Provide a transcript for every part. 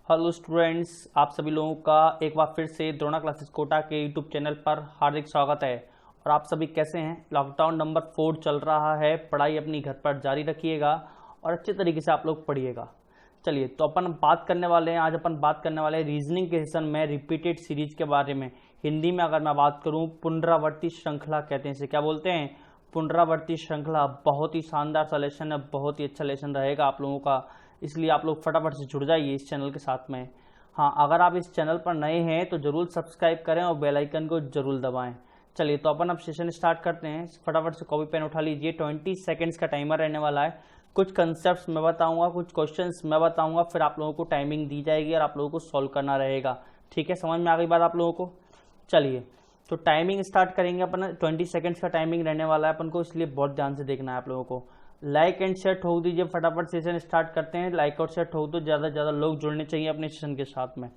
Hello students, आप सभी लोगों का एक बार फिर से द्रोणा क्लासेस कोटा के यूट्यूब चैनल पर हार्दिक स्वागत है। और आप सभी कैसे हैं? लॉकडाउन नंबर 4 चल रहा है, पढ़ाई अपनी घर पर जारी रखिएगा और अच्छे तरीके से आप लोग पढ़िएगा। चलिए, तो अपन बात करने वाले हैं, आज अपन बात करने वाले हैं रीजनिंग के सेशन में रिपीटेड सीरीज के बारे में। हिंदी में अगर मैं बात करूं, पुनरावर्ती श्रृंखला कहते हैं इसे। क्या बोलते हैं? पुनरावर्ती श्रृंखला। बहुत ही शानदार सा लेसन है, बहुत ही अच्छा लेसन रहेगा आप लोगों का, इसलिए आप लोग फटाफट से जुड़ जाइए इस चैनल के साथ में। हाँ, अगर आप इस चैनल पर नए हैं तो जरूर सब्सक्राइब करें और बेल आइकन को जरूर दबाएं। चलिए, तो अपन अब सेशन स्टार्ट करते हैं। फटाफट से कॉपी पेन उठा लीजिए। 20 सेकंड्स का टाइमर रहने वाला है। कुछ कंसेप्ट्स मैं बताऊंगा, कुछ क्वेश्चंस मैं बताऊंगा, फिर आप लोगों को टाइमिंग दी जाएगी और आप लोगों को सॉल्व करना रहेगा। ठीक है, समझ में आ गई बात आप लोगों को? चलिए, तो टाइमिंग स्टार्ट करेंगे अपन। 20 सेकंड्स का टाइमिंग रहने वाला है अपन को, इसलिए बहुत ध्यान से देखना है आप लोगों को। लाइक एंड शेयर ठोक दीजिए, फटाफट सेशन स्टार्ट करते हैं। लाइक और शेयर ठोक दो, ज़्यादा से ज़्यादा लोग जुड़ने चाहिए अपने सेशन के साथ में।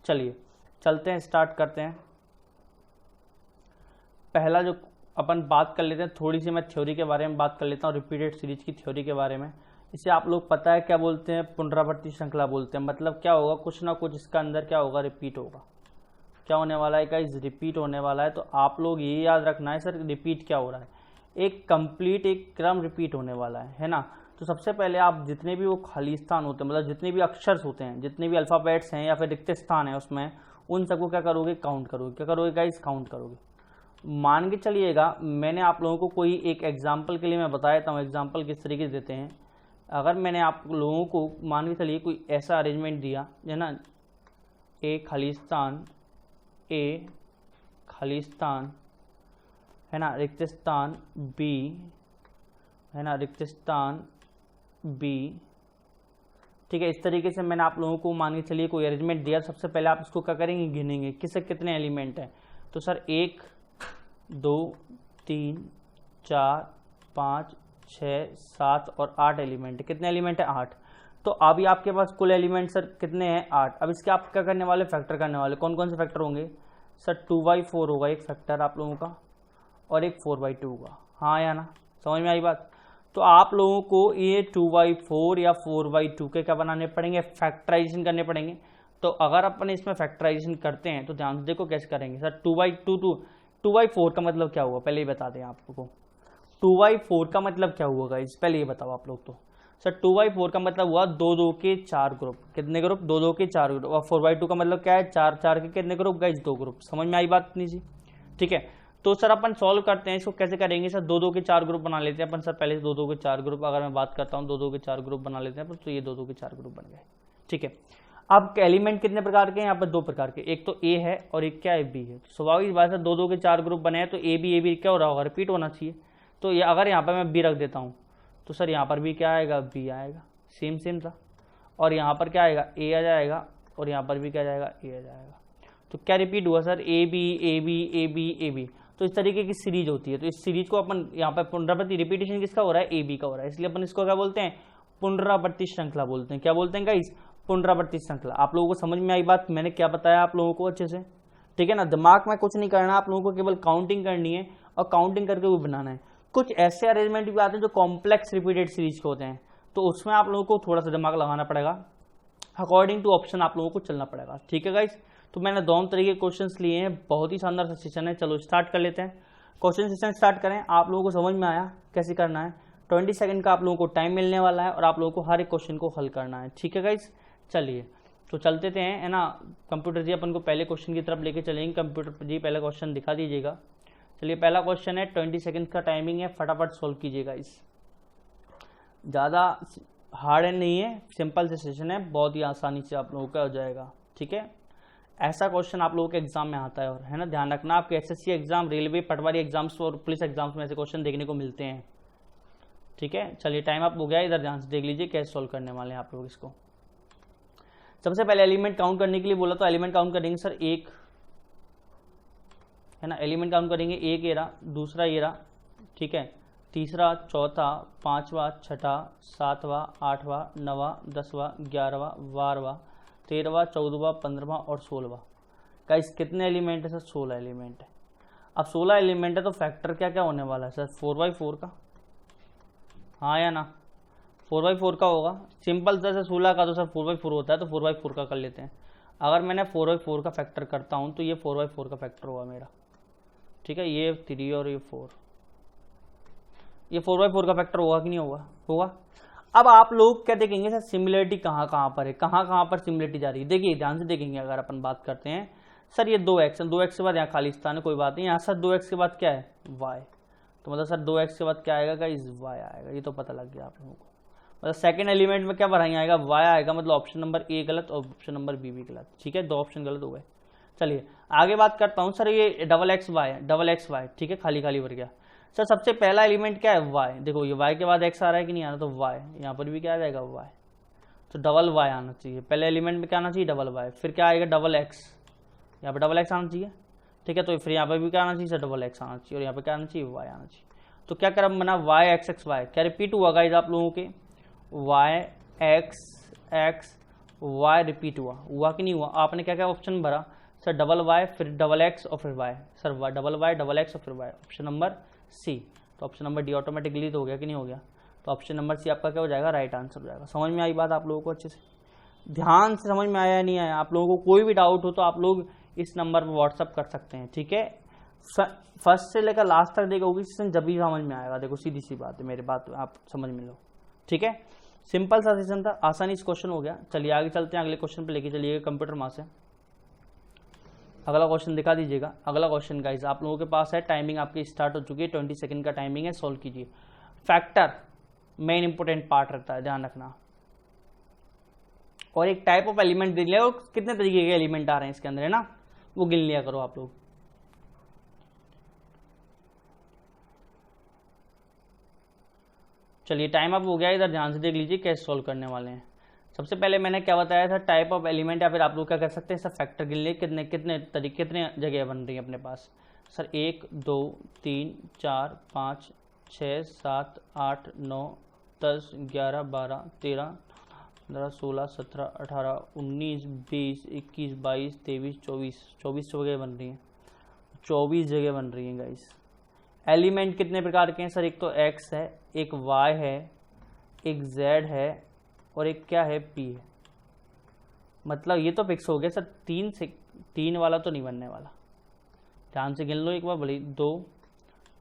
चलिए चलते हैं, स्टार्ट करते हैं। पहला जो अपन बात कर लेते हैं, थोड़ी सी मैं थ्योरी के बारे में बात कर लेता हूँ, रिपीटेड सीरीज की थ्योरी के बारे में। इसे आप लोग पता है क्या बोलते हैं? पुनरावर्ती श्रृंखला बोलते हैं। मतलब क्या होगा, कुछ ना कुछ इसका अंदर क्या होगा, रिपीट होगा। क्या होने वाला है गाइस? रिपीट होने वाला है। तो आप लोग ये याद रखना है सर, रिपीट क्या हो रहा है। एक कंप्लीट एक क्रम रिपीट होने वाला है ना। तो सबसे पहले आप जितने भी वो खाली स्थान होते हैं, मतलब जितने भी अक्षर होते हैं, जितने भी अल्फाबेट्स हैं या फिर रिक्त स्थान है उसमें, उन सबको क्या करोगे? काउंट करोगे। क्या करोगे गाइस? काउंट करोगे। मान के चलिएगा, मैंने आप लोगों को कोई एक एग्जाम्पल के लिए मैं बता देता हूँ, एग्जाम्पल किस तरीके से देते हैं। अगर मैंने आप लोगों को मान के चलिए कोई ऐसा अरेंजमेंट दिया है ना, ए खाली स्थान, ए खाली स्थान है ना, रिक्त स्थान बी है ना, रिक्त स्थान बी। ठीक है, इस तरीके से मैंने आप लोगों को मान के चलिए कोई अरेंजमेंट दिया। सबसे पहले आप इसको क्या करेंगे? गिनेंगे किससे कितने एलिमेंट हैं। तो सर 1 2 3 4 5 6 7 और 8 एलिमेंट। कितने एलिमेंट है? 8। तो अभी आपके पास कुल एलिमेंट सर कितने हैं? 8। अब इसके आप क्या करने वाले? फैक्टर करने वाले। कौन कौन से फैक्टर होंगे सर? 2/4 होगा एक फैक्टर आप लोगों का, और एक 4/2 होगा। हाँ या ना? समझ में आई बात? तो आप लोगों को ये 2/4 या 4/2 के क्या बनाने पड़ेंगे? फैक्टराइजेशन करने पड़ेंगे। तो अगर अपन इसमें फैक्टराइजेशन करते हैं तो ध्यान से देखो कैसे करेंगे सर। 2/4 का मतलब क्या हुआ, पहले ही बता दें आप लोगों को। 2/4 का मतलब क्या हुआ इस पहले ये बताओ आप लोग। तो सर 2/4 का मतलब हुआ 2 के 4 ग्रुप। कितने ग्रुप? 2 के 4 ग्रुप। और 4/2 का मतलब क्या है? 4 के कितने ग्रुप गाइस? 2 ग्रुप। समझ में आई बात इतनी सी? ठीक है, तो सर अपन सॉल्व करते हैं इसको। कैसे करेंगे सर? 2 के 4 ग्रुप बना लेते हैं अपन सर। पहले से 2 के 4 ग्रुप अगर मैं बात करता हूँ, 2 के 4 ग्रुप बना लेते हैं अपन। तो ये 2 के 4 ग्रुप बन गए। ठीक है, अब एलिमेंट कितने प्रकार के हैं यहाँ पर? 2 प्रकार के। एक तो ए है और एक क्या है? बी है। स्वाभाविक बात है, 2 के 4 ग्रुप बने हैं तो ए बी क्या हो रहा होगा? रिपीट होना चाहिए। तो ये अगर यहाँ पर मैं बी रख देता हूँ तो सर यहाँ पर भी क्या आएगा? बी आएगा। सेम था। और यहाँ पर क्या आएगा? ए आ जाएगा। और यहाँ पर भी क्या जाएगा? ए आ जाएगा। तो क्या रिपीट हुआ sir? A B A B A B A B. तो इस तरीके की सीरीज होती है। तो इस सीरीज को अपन यहाँ पर पुनरावृत्ति, रिपीटेशन किसका हो रहा है? ए बी का हो रहा है। इसलिए अपन इसको क्या बोलते हैं? पुनरावृत्ति श्रृंखला बोलते हैं। क्या बोलते हैं गाइस? पुनरावृत्ति श्रृंखला। आप लोगों को समझ में आई बात? मैंने क्या बताया आप लोगों को अच्छे से? ठीक है ना, दिमाग में कुछ नहीं करना आप लोगों को, केवल काउंटिंग करनी है और काउंटिंग करके वो बनाना है। कुछ ऐसे अरेंजमेंट भी आते हैं जो कॉम्प्लेक्स रिपीटेड सीरीज के होते हैं, तो उसमें आप लोगों को थोड़ा सा दिमाग लगाना पड़ेगा। अकॉर्डिंग टू ऑप्शन आप लोगों को चलना पड़ेगा। ठीक है गाइस, तो मैंने दोनों तरीके के क्वेश्चंस लिए हैं। बहुत ही शानदार सा सेशन है। चलो स्टार्ट कर लेते हैं। क्वेश्चन सेशन स्टार्ट करें। आप लोगों को समझ में आया कैसे करना है? 20 सेकंड का आप लोगों को टाइम मिलने वाला है और आप लोगों को हर एक क्वेश्चन को हल करना है। ठीक है गाइस, चलिए तो चलते थे है ना। कंप्यूटर जी अपन को पहले क्वेश्चन की तरफ लेके चलेंगे। कंप्यूटर जी पहला क्वेश्चन दिखा दीजिएगा। चलिए, पहला क्वेश्चन है, 20 सेकंड का टाइमिंग है, फटाफट सोल्व कीजिएगा। इस ज़्यादा हार्ड नहीं है, सिंपल से सेशन है, बहुत ही आसानी से आप लोगों का हो जाएगा। ठीक है, ऐसा क्वेश्चन आप लोगों के एग्जाम में आता है, और है ना, ध्यान रखना आपके एसएससी एग्जाम, रेलवे, पटवारी एग्जाम्स और पुलिस एग्जाम्स में ऐसे क्वेश्चन देखने को मिलते हैं। ठीक है, चलिए टाइम अप हो गया। इधर ध्यान से देख लीजिए कैसे सोल्व करने वाले हैं आप लोग इसको। सबसे पहले एलिमेंट काउंट करने के लिए बोला, तो एलिमेंट काउंट करेंगे सर 1 है ना। एलिमेंट काउंट करेंगे, 1 ये रहा, दूसरा ये रहा, ठीक है, तीसरा, चौथा, पांचवा, छठा, सातवां, आठवां, नवा, 10वां, 11वां, 12वां, 13वां, 14वां, 15वां और 16वां। गाइस कितने एलिमेंट है सर? 16 एलिमेंट है। अब 16 एलिमेंट है तो फैक्टर क्या क्या होने वाला है सर? 4/4 का। हाँ या ना? 4/4 का होगा। सिंपल सा 16 का तो सर 4/4 होता है, तो 4/4 का कर लेते हैं। अगर मैंने 4/4 का फैक्टर करता हूँ तो ये 4/4 का फैक्टर होगा मेरा, ठीक है। ये 3 और ये 4, ये 4/4 का फैक्टर होगा कि नहीं होगा? होगा। अब आप लोग क्या देखेंगे सर, सिमिलरिटी कहाँ कहाँ पर है, कहाँ कहाँ पर सिमिलरिटी जा रही है। देखिए ध्यान से देखेंगे, अगर अपन बात करते हैं सर ये 2x, 2x के बाद यहाँ खाली स्थान है, कोई बात नहीं। यहाँ सर 2x के बाद क्या है? y, तो मतलब सर 2x के बाद क्या आएगा गाइस? y आएगा। ये तो पता लग गया आप लोगों को। मतलब सेकंड एलिमेंट में क्या बढ़ाई आएगा? y आएगा। मतलब ऑप्शन नंबर ए गलत और ऑप्शन नंबर बी भी गलत, ठीक है। 2 ऑप्शन गलत हो गए। चलिए आगे बात करता हूँ सर, ये XY, ठीक है, खाली खाली भर गया। सर सबसे पहला एलिमेंट क्या है? y। देखो ये y के बाद x आ रहा है कि नहीं आ रहा, तो y यहाँ पर भी क्या आ जाएगा? y। तो डबल y आना चाहिए। पहले एलिमेंट में क्या आना चाहिए? Double y। फिर क्या आएगा? डबल x, यहाँ पर डबल x आना चाहिए, ठीक है। तो फिर यहाँ पर भी क्या आना चाहिए सर? डबल x आना चाहिए। और यहाँ पर क्या आना चाहिए? y आना चाहिए। तो क्या क्रम बना? y क्या रिपीट हुआ गाइस आप लोगों के? y रिपीट हुआ कि नहीं हुआ? आपने क्या क्या ऑप्शन भरा सर? डबल y, फिर डबल x और फिर y। Sir double y, double x और फिर y, ऑप्शन नंबर सी। तो ऑप्शन नंबर डी ऑटोमेटिकली तो हो गया कि नहीं हो गया? तो ऑप्शन नंबर सी आपका क्या हो जाएगा? राइट आंसर हो जाएगा। समझ में आई बात आप लोगों को? अच्छे से ध्यान से समझ में आया या नहीं आया? आप लोगों को कोई भी डाउट हो तो आप लोग इस नंबर पर व्हाट्सअप कर सकते हैं, ठीक है। फर्स्ट से लेकर लास्ट तक देखोगे सेशन, जब भी समझ में आएगा। देखो सीधी सी बात है, मेरी बात आप समझ में लो, ठीक है। सिंपल सा सेशन था, आसानी से क्वेश्चन हो गया। चलिए आगे चलते हैं, अगले क्वेश्चन पे लेके चलिएगा कंप्यूटर माँ से। अगला क्वेश्चन दिखा दीजिएगा। अगला क्वेश्चन गाइस आप लोगों के पास है, टाइमिंग आपकी स्टार्ट हो चुकी है, 20 सेकंड का टाइमिंग है, सॉल्व कीजिए। फैक्टर मेन इंपोर्टेंट पार्ट रखता है, ध्यान रखना। और एक टाइप ऑफ एलिमेंट दे लिया, कितने तरीके के एलिमेंट आ रहे हैं इसके अंदर, है ना, वो गिन लिया करो आप लोग। चलिए टाइम अप हो गया, इधर ध्यान से देख लीजिए कैसे सॉल्व करने वाले हैं। सबसे पहले मैंने क्या बताया था, टाइप ऑफ एलिमेंट, या फिर आप लोग क्या कर सकते हैं सर, फैक्टर गिन लिए कितने कितने तरीके, कितने जगह बन रही है अपने पास सर। 1 2 3 4 5 6 7 8 9 10 11 12 13 15 16 17 18 19 20 21 22 23 24 जगह बन रही हैं, 24 जगह बन रही हैं गाइस। एलिमेंट कितने प्रकार के हैं सर? एक तो x है, एक y है, एक z है, और एक क्या है? p है। मतलब ये तो फिक्स हो गया सर, 3 वाला तो नहीं बनने वाला। ध्यान से गिन लो एक बार भले। 2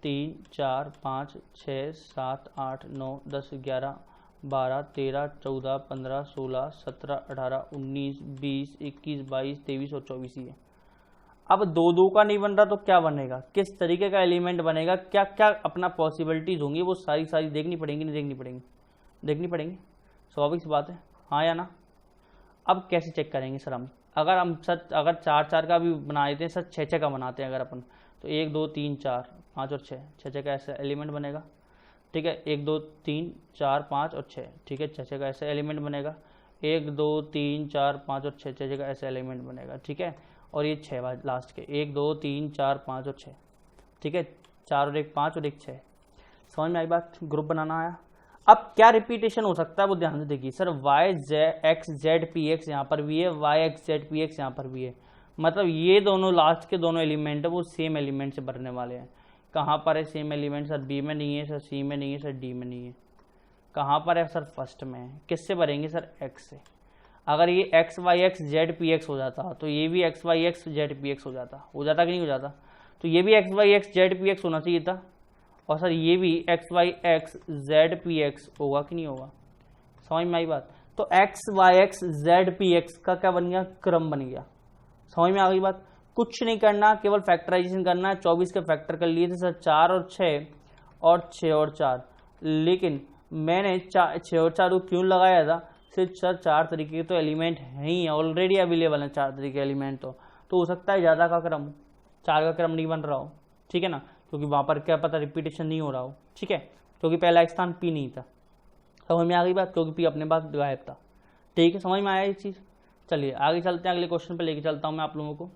3 4 5 6 7 8 9 10 11 12 13 14 15 16 17 18 19 20 21 22 23 और 24 ही है। अब 2 का नहीं बन रहा तो क्या बनेगा? किस तरीके का एलिमेंट बनेगा? क्या क्या अपना पॉसिबिलिटीज होंगी, वो सारी देखनी पड़ेंगी, नहीं देखनी पड़ेंगी? देखनी पड़ेंगी, स्वाभाविक सी बात है, हाँ या ना। अब कैसे चेक करेंगे सर हम? अगर हम सर अगर 4 का भी बना देते हैं सर, 6 का बनाते हैं अगर अपन, तो 1 2 3 4 5 और 6 का ऐसा एलिमेंट बनेगा, ठीक है। 1 2 3 4 5 और 6, ठीक है, 6 का ऐसा एलिमेंट बनेगा। 1 2 3 4 5 और 6 का ऐसा एलिमेंट बनेगा, ठीक है। और ये 6 लास्ट के 1 2 3 4 5 और 6, ठीक है, 4 और 1 5 और 1 6। समझ में आई बात? ग्रुप बनाना आया। अब क्या रिपीटेशन हो सकता है वो ध्यान से देखिए सर। YXZPX यहाँ पर भी है, YXZPX यहाँ पर भी है। मतलब ये दोनों लास्ट के दोनों एलिमेंट है वो सेम एलिमेंट से भरने वाले हैं। कहाँ पर है सेम एलिमेंट सर? बी में नहीं है सर, सी में नहीं है सर, डी में नहीं है। कहाँ पर है सर? फर्स्ट में है। किससे भरेंगे सर? एक्स से। अगर ये XYXZPX हो जाता तो ये भी XYXZPX हो जाता कि नहीं हो जाता? तो ये भी XYXZPX होना चाहिए था, और सर ये भी XYXZPX होगा कि नहीं होगा? समझ में आई बात? तो XYXZPX का क्या बन गया? क्रम बन गया। समझ में आ गई बात? कुछ नहीं करना, केवल फैक्टराइजेशन करना है। 24 के फैक्टर कर लिए थे सर, 4 और 6 और 6 और 4, लेकिन मैंने 6 और 4 को क्यों लगाया था? सिर्फ सर 4 तरीके के तो एलिमेंट हैं ही, ऑलरेडी अवेलेबल हैं 4 तरीके के एलिमेंट, तो हो सकता है ज़्यादा का क्रम 4 का क्रम नहीं बन रहा हो, ठीक है ना, क्योंकि वहाँ पर क्या पता रिपीटेशन नहीं हो रहा हो, ठीक है, क्योंकि पहला एक स्थान पी नहीं था। समझ में आ गई बात? क्योंकि पी अपने पास गायब था, ठीक है, समझ में आया ये चीज़। चलिए आगे चलते हैं, अगले क्वेश्चन पर लेके चलता हूँ मैं आप लोगों को।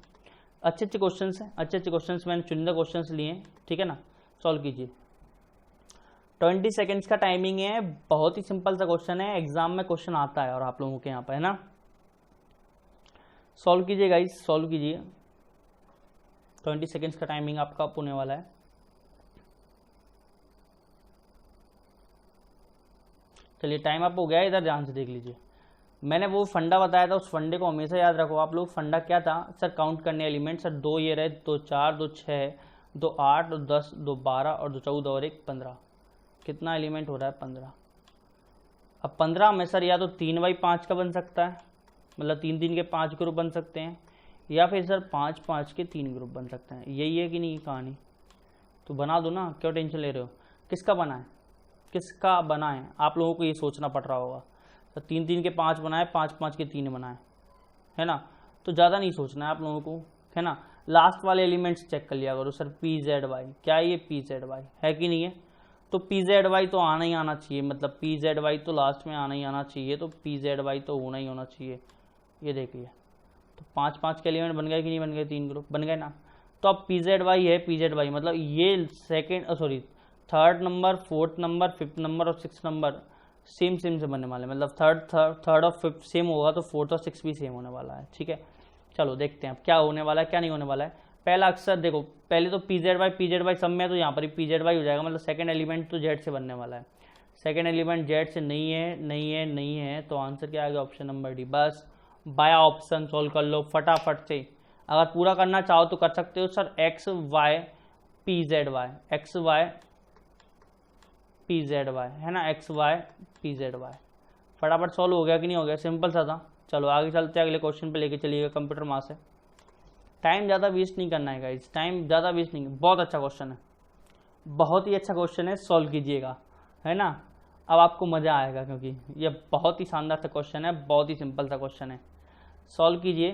अच्छे क्वेश्चन हैं, अच्छे क्वेश्चन मैंने चुनिंदा क्वेश्चन लिए हैं, ठीक है ना। सॉल्व कीजिए। 20 सेकेंड्स का टाइमिंग है, बहुत ही सिंपल सा क्वेश्चन है, एग्जाम में क्वेश्चन आता है और आप लोगों के यहाँ पर, है ना। सॉल्व कीजिए गाइस, सॉल्व कीजिए। 20 सेकेंड्स का टाइमिंग आपका अप होने वाला है। चलिए टाइम अप हो गया है, इधर ध्यान से देख लीजिए। मैंने वो फंडा बताया था, उस फंडे को हमेशा याद रखो आप लोग। फंडा क्या था सर, काउंट करने एलिमेंट सर 2 ये रहे, 2 4, 2 6, 2 8, 2 10, 2 12 और 2 14 और 1 15। कितना एलिमेंट हो रहा है 15। अब 15 में सर या तो 3/5 का बन सकता है, मतलब 3 3 के 5 ग्रुप बन सकते हैं, या फिर सर 5 5 के 3 ग्रुप बन सकते हैं। यही है कि नहीं कहानी, तो बना दो ना, क्यों टेंशन ले रहे हो। किसका बना है, किसका बना है, आप लोगों को ये सोचना पड़ रहा होगा। तो 3 3 के 5 बनाए, 5 5 के 3 बनाए, है ना। तो ज़्यादा नहीं सोचना है आप लोगों को, है ना। लास्ट वाले एलिमेंट्स चेक कर लिया करो सर, पी जेड वाई, क्या ये पी जेड वाई है कि नहीं है। तो पी जेड वाई तो आना ही आना चाहिए, मतलब पी जेड वाई तो लास्ट में आना ही आना चाहिए, तो पी जेड वाई तो होना ही होना चाहिए। ये देखिए, तो 5 5 के एलिमेंट बन गए कि नहीं बन गए, 3 ग्रुप बन गए ना। तो अब पी जेड वाई है, पी जेड वाई मतलब ये third number, fourth number, fifth number और सिक्स नंबर सेम सेम से बनने वाले, मतलब थर्ड और फिफ्थ सेम होगा तो फोर्थ और सिक्स भी सेम होने वाला है, ठीक है। चलो देखते हैं अब क्या होने वाला है क्या नहीं होने वाला है। पहला अक्षर देखो, पहले तो पी जेड वाई सब में है, तो यहाँ पर ही पी जेड वाई हो जाएगा, मतलब सेकंड एलिमेंट तो जेड से बनने वाला है। सेकंड एलिमेंट जेड से नहीं है, नहीं है, नहीं है, तो आंसर क्या आ गया, ऑप्शन नंबर डी। बस बाया ऑप्शन सोल्व कर लो फटाफट से। अगर पूरा करना चाहो तो कर सकते हो sir, X Y P Z Y, X Y P Z Y, है ना, X Y P Z Y. फटाफट सॉल्व हो गया कि नहीं हो गया, सिंपल सा था। चलो आगे चलते हैं, अगले क्वेश्चन पे लेके चलिएगा कंप्यूटर माँ से। टाइम ज़्यादा वेस्ट नहीं करना है गाइस, टाइम ज़्यादा वेस्ट नहीं। बहुत अच्छा क्वेश्चन है, बहुत ही अच्छा क्वेश्चन है, सॉल्व कीजिएगा, है ना। अब आपको मज़ा आएगा क्योंकि ये बहुत ही शानदार सा क्वेश्चन है, बहुत ही सिंपल सा क्वेश्चन है। सॉल्व कीजिए,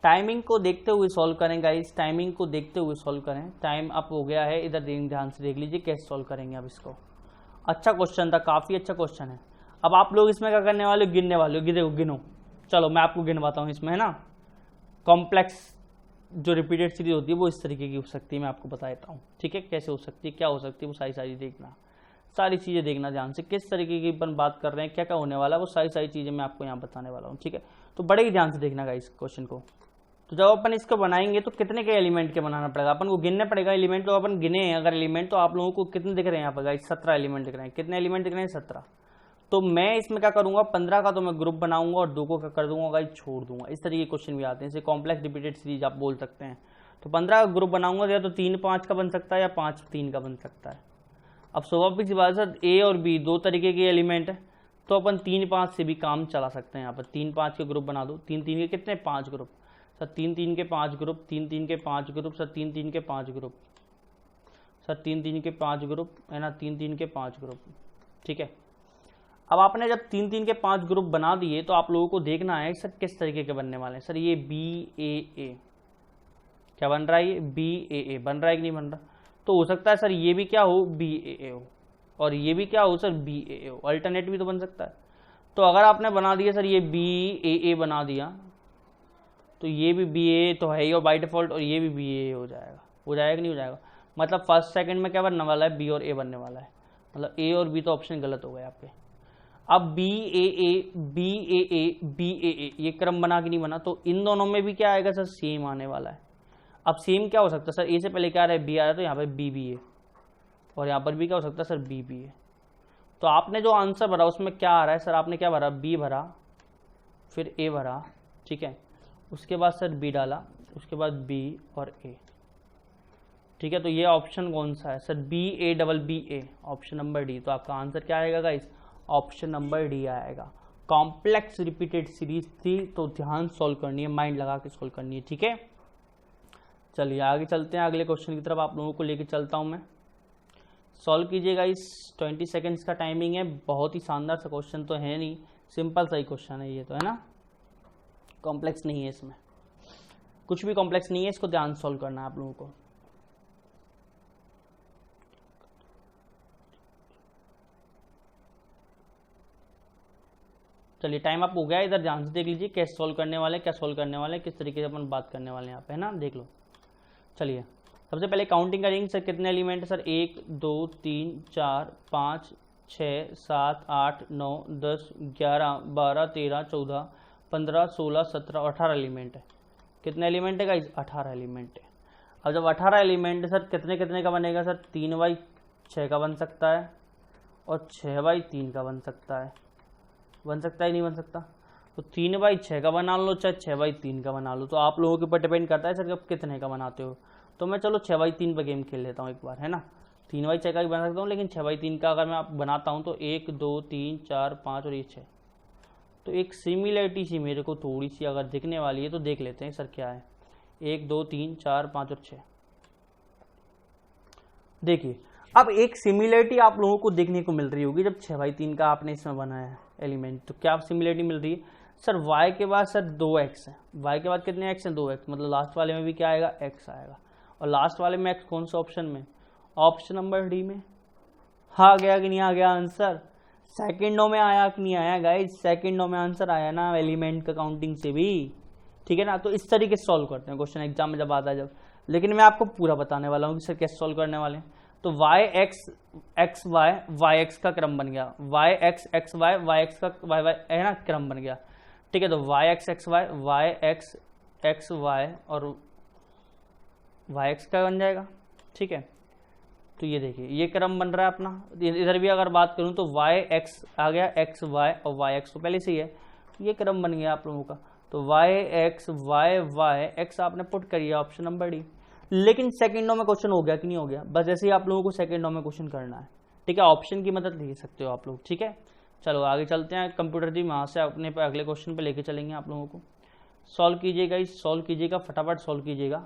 टाइमिंग को देखते हुए सॉल्व करें गाइस, टाइमिंग को देखते हुए सॉल्व करें। टाइम अप हो गया है, इधर ध्यान से देख लीजिए कैसे सॉल्व करेंगे अब इसको। अच्छा क्वेश्चन था, काफ़ी अच्छा क्वेश्चन है। अब आप लोग इसमें क्या करने वाले हो, गिनने वाले हो, देखो गिनो। चलो मैं आपको गिनवाता हूँ इसमें, है ना। कॉम्प्लेक्स जो रिपीटेड सीरीज होती है वो इस तरीके की हो सकती है, मैं आपको बता देता हूँ, ठीक है। कैसे हो सकती है, क्या हो सकती है, वो सारी देखना, सारी चीज़ें देखना ध्यान से, किस तरीके की अपन बात कर रहे हैं, क्या क्या होने वाला है, वो सारी चीज़ें मैं आपको यहाँ बताने वाला हूँ, ठीक है। तो बड़े ही ध्यान से देखना गाइस इस क्वेश्चन को। तो जब अपन इसको बनाएंगे तो कितने के एलिमेंट के बनाना पड़ेगा, अपन को गिनना पड़ेगा एलिमेंट। तो अपन गिने अगर एलिमेंट, तो आप लोगों को कितने दिख रहे हैं यहाँ पर गाइस, 17 एलिमेंट दिख रहे हैं। कितने एलिमेंट दिख रहे हैं, 17। तो मैं इसमें क्या करूंगा, 15 का तो मैं ग्रुप बनाऊंगा और 2 को क्या कर दूंगा गाइस, छोड़ दूंगा। इस तरीके के क्वेश्चन भी आते हैं, इसे कॉम्प्लेक्स रिपीटेड सीरीज आप बोल सकते हैं। तो 15 का ग्रुप बनाऊंगा, या तो 3 5 का बन सकता है या 5 3 का बन सकता है। अब स्वाभाविक सी बात है, ए और बी 2 तरीके के एलिमेंट है, तो अपन 3 5 से भी काम चला सकते हैं। यहाँ पर 3 5 के ग्रुप बना दो, 3 3 के कितने, 5 ग्रुप सर, 3 3 के 5 ग्रुप, 3 3 के 5 ग्रुप सर, 3 3 के 5 ग्रुप सर, 3 3 के 5 ग्रुप, है ना, 3 3 के 5 ग्रुप, ठीक है। अब आपने जब 3 3 के 5 ग्रुप बना दिए, तो आप लोगों को देखना है सर किस तरीके के बनने वाले हैं। सर ये बी ए क्या बन रहा है, ये बी ए बन रहा है कि नहीं बन रहा। तो हो सकता है सर ये भी क्या हो, बी ए हो, और ये भी क्या हो सर, बी ए हो, अल्टरनेट भी तो बन सकता है। तो अगर आपने बना दिया सर ये बी ए बना दिया, तो ये भी बी ए तो है ही और बाई डिफॉल्ट, और ये भी बी ए हो जाएगा कि नहीं हो जाएगा। मतलब फर्स्ट सेकंड में क्या बनने वाला है, बी और ए बनने वाला है, मतलब ए और बी तो ऑप्शन गलत हो गए आपके। अब बी ए ये क्रम बना कि नहीं बना, तो इन दोनों में भी क्या आएगा सर, सेम आने वाला है। अब सेम क्या हो सकता है सर, ए से पहले क्या आ रहा है, बी आ रहा है, तो यहाँ पर बी बी ए, और यहाँ पर भी क्या हो सकता है सर, बी बी ए। तो आपने जो आंसर भरा उसमें क्या आ रहा है सर, आपने क्या भरा, बी भरा, फिर ए भरा, ठीक है, उसके बाद सर बी डाला, उसके बाद बी और ए, ठीक है। तो ये ऑप्शन कौन सा है sir, B A double B A, option number D. तो आपका आंसर क्या आएगा गाइस, ऑप्शन नंबर डी आएगा। कॉम्प्लेक्स रिपीटेड सीरीज थी, तो ध्यान सॉल्व करनी है, माइंड लगा के सॉल्व करनी है, ठीक है। चलिए आगे चलते हैं, अगले क्वेश्चन की तरफ आप लोगों को लेके चलता हूं मैं। सॉल्व कीजिएगा, इस 20 सेकेंड्स का टाइमिंग है। बहुत ही शानदार सा क्वेश्चन तो है नहीं, सिंपल सा ही क्वेश्चन है ये तो, है ना, कॉम्प्लेक्स नहीं है, इसमें कुछ भी कॉम्प्लेक्स नहीं है, इसको ध्यान सॉल्व करना है आप लोगों को। चलिए टाइम अप हो गया, इधर ध्यान से देख लीजिए कैसे सॉल्व करने वाले, क्या सॉल्व करने वाले, किस तरीके से अपन बात करने वाले हैं यहाँ पे, है ना, देख लो। चलिए सबसे पहले काउंटिंग करेंगे सर, कितने एलिमेंट है सर, 1 2 3 4 5 6 7 8 9 10 11 12 13 14 15 16 17 18 एलिमेंट है। कितने एलिमेंट है गाइस, 18 एलिमेंट है। अब जब 18 एलिमेंट है सर, कितने कितने का बनेगा सर, 3/6 का बन सकता है, और 6/3 का बन सकता है ही नहीं बन सकता? तो 3/6 का बना लो चाहे 6/3 का बना लो, तो आप लोगों के ऊपर डिपेंड करता है सर आप कितने का बनाते हो। तो मैं चलो 6/3 पर गेम खेल लेता हूँ एक बार, है ना। 3/6 का भी बना सकता हूँ, लेकिन 6/3 का अगर मैं आप बनाता हूँ तो 1 2 3 4 5 और ये 6, तो एक सिमिलरिटी सी मेरे को थोड़ी सी अगर दिखने वाली है तो देख लेते हैं सर क्या है। 1 2 3 4 5 और 6, देखिए अब एक सिमिलरिटी आप लोगों को देखने को मिल रही होगी जब 6/3 का आपने इसमें बनाया है एलिमेंट। तो क्या सिमिलरिटी मिल रही है सर? y के बाद सर 2x है, y के बाद कितने x हैं? 2x, मतलब लास्ट वाले में भी क्या आएगा? x आएगा। और लास्ट वाले में x कौन सा ऑप्शन में? ऑप्शन नंबर डी में। आ गया कि नहीं आ गया आंसर? सेकेंडों में आया कि नहीं आया गाइस? सेकेंडों में आंसर आया ना एलिमेंट का काउंटिंग से भी, ठीक है ना। तो इस तरीके से सॉल्व करते हैं क्वेश्चन एग्जाम में जब आता है जब, लेकिन मैं आपको पूरा बताने वाला हूँ कि सर कैसे सॉल्व करने वाले हैं। तो y x y x का क्रम बन गया, y x x y x का y y है ना क्रम बन गया, ठीक है। तो y x x y और y x का बन जाएगा, ठीक है। तो ये देखिए ये क्रम बन रहा है अपना। इधर भी अगर बात करूं तो y x आ गया, x y और y x तो पहले से ही है, ये क्रम बन गया आप लोगों का। तो y x y x आपने पुट करिए ऑप्शन नंबर डी। लेकिन सेकंडों में क्वेश्चन हो गया कि नहीं हो गया? बस ऐसे ही आप लोगों को सेकंडों में क्वेश्चन करना है, ठीक है। ऑप्शन की मदद ले सकते हो आप लोग, ठीक है। चलो आगे चलते हैं। कंप्यूटर जी वहाँ से अपने पे अगले क्वेश्चन पे लेके चलेंगे आप लोगों को। सॉल्व कीजिएगा, इस सॉल्व कीजिएगा, फटाफट सॉल्व कीजिएगा।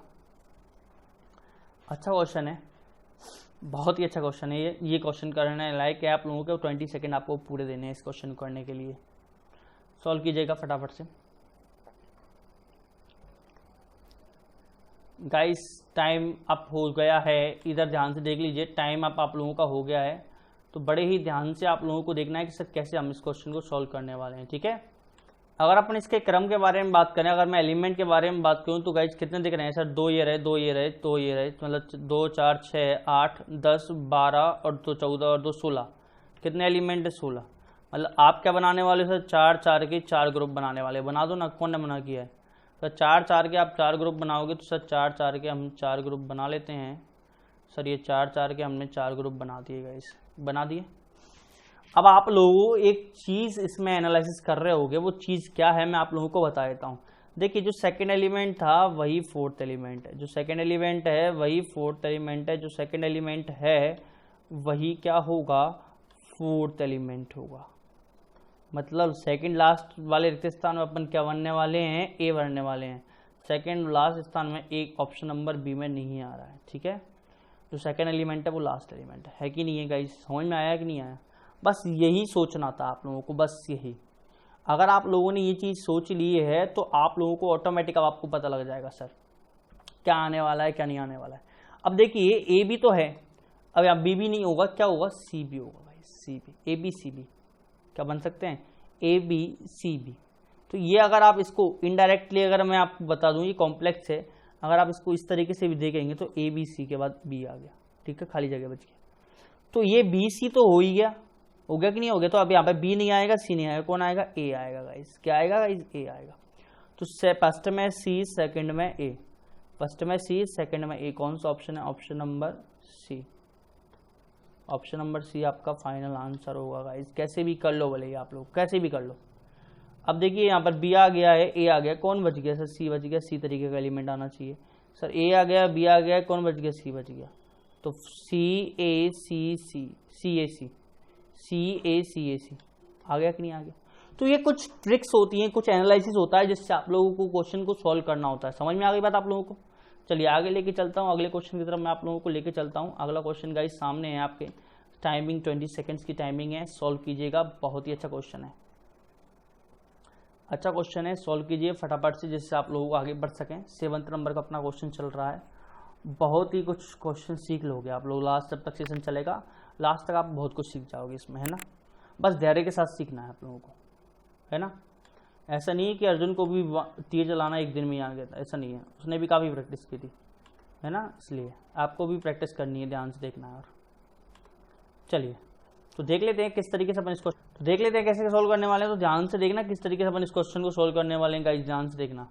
अच्छा क्वेश्चन है, बहुत ही अच्छा क्वेश्चन है ये क्वेश्चन करने लायक है आप लोगों के। 20 सेकेंड आपको पूरे देने हैं इस क्वेश्चन करने के लिए। सॉल्व कीजिएगा फटाफट से गाइस। टाइम अप हो गया है, इधर ध्यान से देख लीजिए, टाइम अप आप लोगों का हो गया है। तो बड़े ही ध्यान से आप लोगों को देखना है कि सर कैसे हम इस क्वेश्चन को सॉल्व करने वाले हैं, ठीक है। अगर अपन इसके क्रम के बारे में बात करें, अगर मैं एलिमेंट के बारे में बात करूं तो गाइस कितने दिख रहे हैं सर? 2 ये रहे, 2 ये रहे, 2 ये रहे, मतलब 2 4 6 8 10 12 और 2 14 और 2 16, कितने एलिमेंट है? 16। मतलब आप क्या बनाने वाले सर? 4 4 के 4 ग्रुप बनाने वाले। बना दो ना, कौन ने मना किया है? तो 4 4 के आप 4 ग्रुप बनाओगे तो सर 4 4 के हम 4 ग्रुप बना लेते हैं सर। ये 4 4 के हमने 4 ग्रुप बना दिए गाइस, बना दिए। अब आप लोगों एक चीज इसमें एनालिसिस कर रहे होगे, वो चीज क्या है मैं आप लोगों को बता देता हूँ। देखिए जो सेकंड एलिमेंट था वही फोर्थ एलिमेंट है, जो सेकंड एलिमेंट है वही फोर्थ एलिमेंट है, जो सेकंड एलिमेंट है वही क्या होगा? फोर्थ एलिमेंट होगा। मतलब सेकंड लास्ट वाले रिक्त स्थान में अपन क्या बनने वाले हैं? ए भरने वाले हैं। सेकंड लास्ट स्थान में एक ऑप्शन नंबर बी में नहीं आ रहा है, ठीक है। जो सेकंड एलिमेंट है वो लास्ट एलिमेंट है कि नहीं है गाइस? समझ में आया कि नहीं आया? बस यही सोचना था आप लोगों को, बस यही। अगर आप लोगों ने ये चीज़ सोच ली है तो आप लोगों को ऑटोमेटिक अब आपको पता लग जाएगा सर क्या आने वाला है क्या नहीं आने वाला है। अब देखिए ए बी तो है, अब यहाँ बी भी नहीं होगा, क्या होगा? सी बी होगा भाई, C B. A B C B क्या बन सकते हैं? A B C B. तो ये अगर आप इसको इनडायरेक्टली अगर मैं आपको बता दूं, ये कॉम्प्लेक्स है, अगर आप इसको इस तरीके से भी देखेंगे तो ए बी सी के बाद बी आ गया, ठीक है, खाली जगह बच गया। तो ये बी सी तो हो ही गया, हो गया कि नहीं हो गया? तो अब यहाँ पे बी नहीं आएगा, सी नहीं आएगा, कौन आएगा? ए आएगा गाइस। क्या आएगा गाइस? ए आएगा। तो फर्स्ट में सी, सेकंड में ए, फर्स्ट में सी, सेकंड में ए, कौन सा ऑप्शन है? Option number C. Option number C आपका फाइनल आंसर होगा गाइस। कैसे भी कर लो भले आप लोग, कैसे भी कर लो। अब देखिए यहाँ पर बी आ गया है, ए आ गया, कौन बच गया सर? सी बच गया। सी तरीके का एलिमेंट आना चाहिए सर। ए आ गया, बी आ गया, कौन बच गया? सी बच गया। तो सी ए सी सी, सी ए सी, सी ए सी ए सी आ गया कि नहीं आ गया? तो ये कुछ ट्रिक्स होती हैं, कुछ एनालिसिस होता है जिससे आप लोगों को क्वेश्चन को सॉल्व करना होता है। समझ में आ गई बात आप लोगों को? चलिए आगे लेके चलता हूँ, अगले क्वेश्चन की तरफ मैं आप लोगों को लेके चलता हूँ। अगला क्वेश्चन गाइस सामने है आपके, टाइमिंग 20 सेकेंड्स की टाइमिंग है, सॉल्व कीजिएगा। बहुत ही अच्छा क्वेश्चन है, अच्छा क्वेश्चन है, सॉल्व कीजिए फटाफट से जिससे आप लोगों को आगे बढ़ सकें। 7th नंबर का अपना क्वेश्चन चल रहा है। बहुत ही कुछ क्वेश्चन सीख लोगे आप लोग, लास्ट जब तक सेशन चलेगा लास्ट तक आप बहुत कुछ सीख जाओगे इसमें, है ना। बस धैर्य के साथ सीखना है आप लोगों को, है ना। ऐसा नहीं है कि अर्जुन को भी तीर चलाना एक दिन में ही आ गया था, ऐसा नहीं है, उसने भी काफ़ी प्रैक्टिस की थी, है ना। इसलिए आपको भी प्रैक्टिस करनी है, ध्यान से देखना है। और चलिए तो देख लेते हैं किस तरीके से अपन इसको देख लेते हैं कैसे सॉल्व करने वाले हैं। तो ध्यान से देखना किस तरीके से अपन इस क्वेश्चन को सॉल्व करने वाले हैं गाइस, ध्यान से देखना।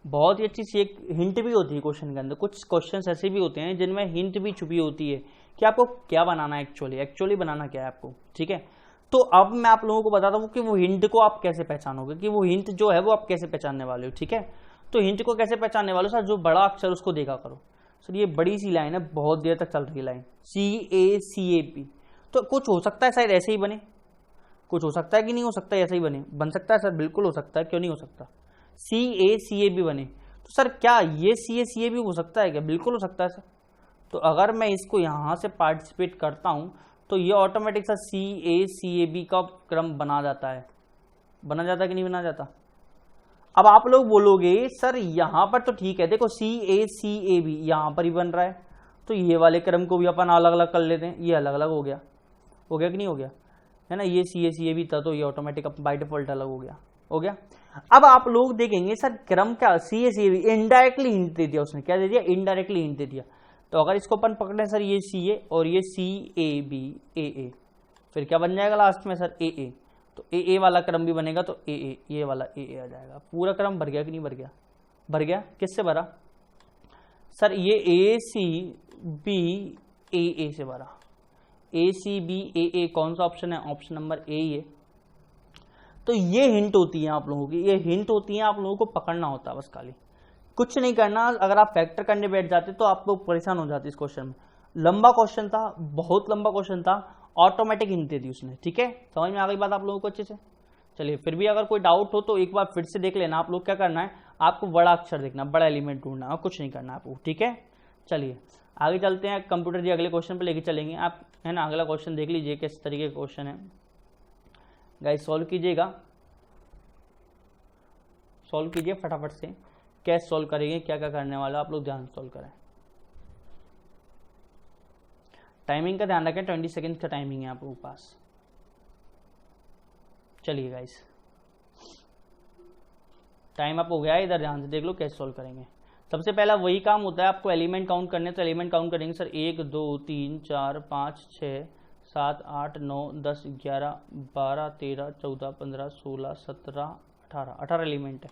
बहुत ही अच्छी सी एक हिंट भी होती है क्वेश्चन के अंदर। कुछ क्वेश्चन ऐसे भी होते हैं जिनमें हिंट भी छुपी होती है कि आपको क्या बनाना है, एक्चुअली बनाना क्या है आपको, ठीक है। तो अब मैं आप लोगों को बताता हूँ कि वो हिंट को आप कैसे पहचानोगे, कि वो हिंट जो है वो आप कैसे पहचानने वाले हो, ठीक है। तो हिंट को कैसे पहचानने वाले हो सर, जो बड़ा अक्षर उसको देखा करो। सर ये बड़ी सी लाइन है, बहुत देर तक चल रही लाइन, CACAP, तो कुछ हो सकता है शायद ऐसे ही बने, कुछ हो सकता है कि नहीं हो सकता ऐसे ही बन सकता है सर, बिल्कुल हो सकता है, क्यों नहीं हो सकता। CACAB बने, तो सर क्या ये CACAB हो सकता है क्या, बिल्कुल हो सकता है सर। तो अगर मैं इसको यहां से पार्टिसिपेट करता हूं तो ये ऑटोमेटिक सर CACAB का क्रम बना जाता है, बना जाता है कि नहीं बना जाता। अब आप लोग बोलोगे सर यहां पर तो ठीक है, देखो CACAB यहां पर ही बन रहा है, तो ये वाले क्रम को भी अपन अलग अलग कर लेते हैं, ये अलग अलग हो गया कि नहीं हो गया, है ना। ये CACAB था तो ये ऑटोमेटिक बाय डिफॉल्ट अलग हो गया। अब आप लोग देखेंगे सर क्रम क्या, CACAB इनडायरेक्टली हिंट दे दिया उसने, क्या दे दिया, इनडायरेक्टली हिंट दे दिया। तो अगर इसको अपन पकड़े सर ये CA और ये CAB AA, फिर क्या बन जाएगा लास्ट में सर AA, तो AA वाला क्रम भी बनेगा, तो AA ये वाला AA आ जाएगा। पूरा क्रम भर गया कि नहीं भर गया, भर गया। किससे भरा सर, ये ACB AA से भरा, ACB AA कौन सा ऑप्शन है, ऑप्शन नंबर A ही है। तो ये हिंट होती है आप लोगों की, ये हिंट होती है, आप लोगों को पकड़ना होता है बस, खाली कुछ नहीं करना। अगर आप फैक्टर करने बैठ जाते तो आप लोग परेशान हो जाते। इस क्वेश्चन में लंबा क्वेश्चन था, बहुत लंबा क्वेश्चन था, ऑटोमेटिक हिंट दे दी उसने, ठीक है। समझ में आ गई बात आप लोगों को अच्छे से। चलिए फिर भी अगर कोई डाउट हो तो एक बार फिर से देख लेना। आप लोग क्या करना है, आपको बड़ा अक्षर देखना, बड़ा एलिमेंट ढूंढना, और कुछ नहीं करना आपको, ठीक है। चलिए आगे चलते हैं, कंप्यूटर जी अगले क्वेश्चन पे लेके चलेंगे आप, है ना। अगला क्वेश्चन देख लीजिए किस तरीके का क्वेश्चन है, गाइस सॉल्व कीजिएगा, सॉल्व कीजिए फटाफट से। कैसे सॉल्व करेंगे, क्या क्या करने वाला आप लोग ध्यान से सॉल्व करें। टाइमिंग का ध्यान रखें, 20 सेकंड का टाइमिंग है आप लोगों के पास। चलिए गाइस टाइम अप हो गया है, इधर ध्यान से देख लो कैसे सॉल्व करेंगे। सबसे पहला वही काम होता है, आपको एलिमेंट काउंट करने, तो एलिमेंट काउंट करेंगे सर 1 2 3 4 5 6 7 8 9 10 11 12 13 14 15 16 17 18 18 एलिमेंट है।